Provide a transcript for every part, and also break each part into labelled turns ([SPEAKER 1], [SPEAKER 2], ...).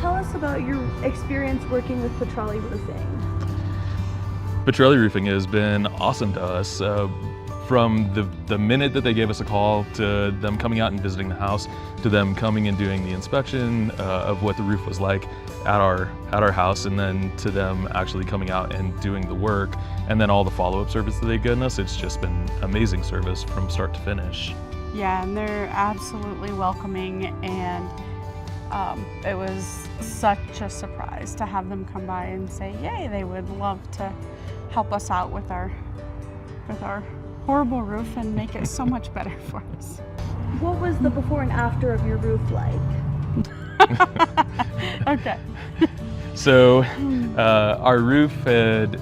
[SPEAKER 1] tell us about your experience working with Petrali Roofing.
[SPEAKER 2] Petrali Roofing has been awesome to us. From the minute that they gave us a call, to them coming out and visiting the house, to them coming and doing the inspection of what the roof was like at our house, and then to them actually coming out and doing the work, and then all the follow-up service that they've given us, it's just been amazing service from start to finish.
[SPEAKER 3] Yeah, and they're absolutely welcoming, and it was such a surprise to have them come by and say, yay, they would love to help us out with our horrible roof and make it so much better for us.
[SPEAKER 1] What was the before and after of your roof like?
[SPEAKER 3] Okay.
[SPEAKER 2] So our roof had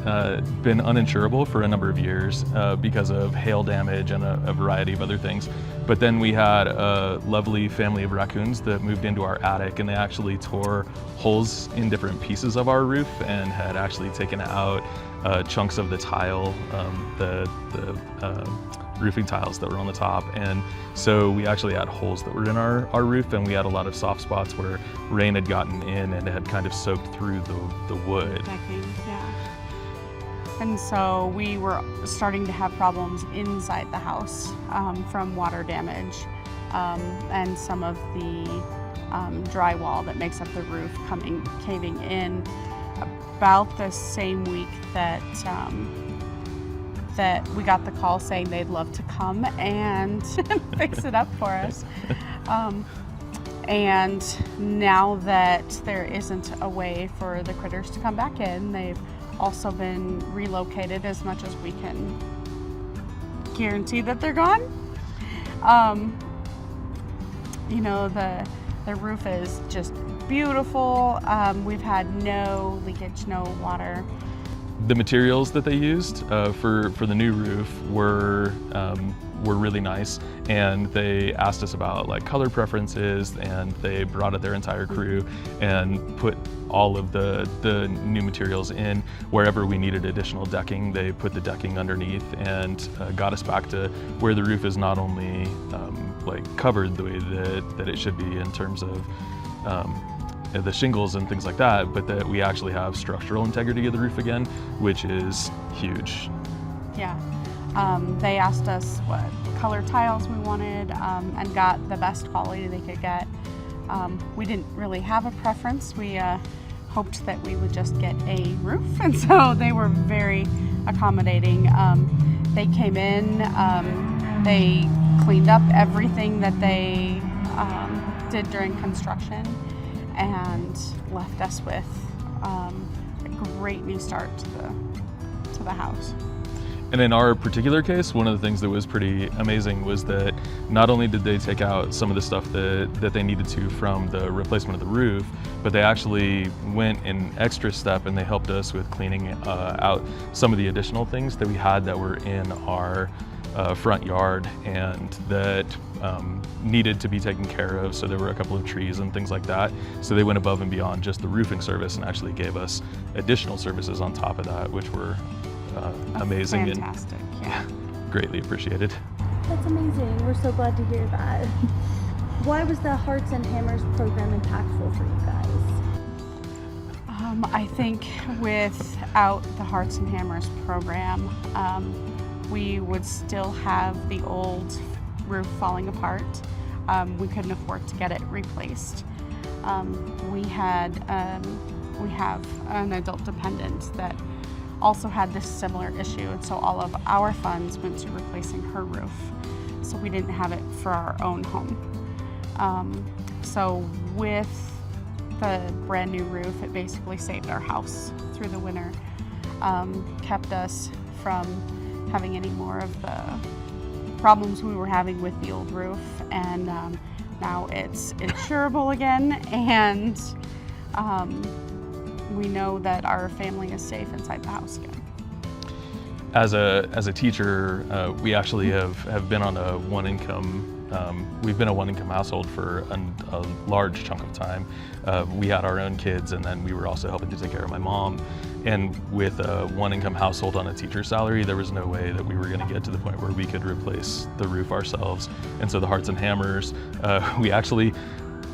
[SPEAKER 2] been uninsurable for a number of years because of hail damage and a variety of other things. But then we had a lovely family of raccoons that moved into our attic, and they actually tore holes in different pieces of our roof and had actually taken out chunks of the tile, the roofing tiles that were on the top. And so we actually had holes that were in our roof, and we had a lot of soft spots where rain had gotten in and had kind of soaked through the wood.
[SPEAKER 3] Decking, yeah. And so we were starting to have problems inside the house from water damage and some of the drywall that makes up the roof caving in about the same week that we got the call saying they'd love to come and fix it up for us. And now that there isn't a way for the critters to come back in, they've also been relocated as much as we can guarantee that they're gone. You know, the roof is just beautiful. We've had no leakage, no water.
[SPEAKER 2] The materials that they used for the new roof were really nice, and they asked us about like color preferences, and they brought out their entire crew and put all of the new materials in. Wherever we needed additional decking, they put the decking underneath and got us back to where the roof is not only like covered the way that it should be in terms of the shingles and things like that, but that we actually have structural integrity of the roof again, which is huge.
[SPEAKER 3] Yeah, they asked us what color tiles we wanted and got the best quality they could get. We didn't really have a preference. We hoped that we would just get a roof, and so they were very accommodating. They came in, they cleaned up everything that they did during construction, and left us with a great new start to the house.
[SPEAKER 2] And in our particular case, one of the things that was pretty amazing was that not only did they take out some of the stuff that they needed to from the replacement of the roof, but they actually went an extra step and they helped us with cleaning out some of the additional things that we had that were in our front yard and that needed to be taken care of. So there were a couple of trees and things like that. So they went above and beyond just the roofing service and actually gave us additional services on top of that, which were amazing.
[SPEAKER 3] Fantastic, yeah.
[SPEAKER 2] Greatly appreciated.
[SPEAKER 1] That's amazing. We're so glad to hear that. Why was the Hearts and Hammers program impactful for you guys?
[SPEAKER 3] I think without the Hearts and Hammers program, we would still have the old roof falling apart. We couldn't afford to get it replaced. We have an adult dependent that also had this similar issue, and so all of our funds went to replacing her roof. So we didn't have it for our own home. So with the brand new roof, it basically saved our house through the winter, kept us from having any more of the problems we were having with the old roof, and now it's insurable again, and we know that our family is safe inside the house again.
[SPEAKER 2] As a teacher, we actually have been on a one-income. We've been a one-income household for a large chunk of time. We had our own kids, and then we were also helping to take care of my mom. And with a one-income household on a teacher's salary, there was no way that we were going to get to the point where we could replace the roof ourselves. And so the Hearts and Hammers, we actually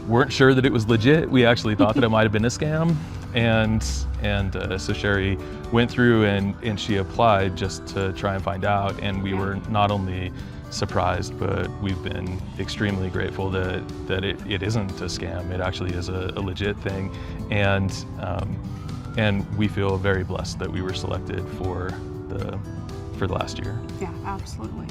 [SPEAKER 2] weren't sure that it was legit. We actually thought that it might have been a scam. And so Cheri went through and she applied just to try and find out. And we were not only surprised, but we've been extremely grateful that it isn't a scam. It actually is a legit thing. And we feel very blessed that we were selected for the last year.
[SPEAKER 3] Yeah, absolutely.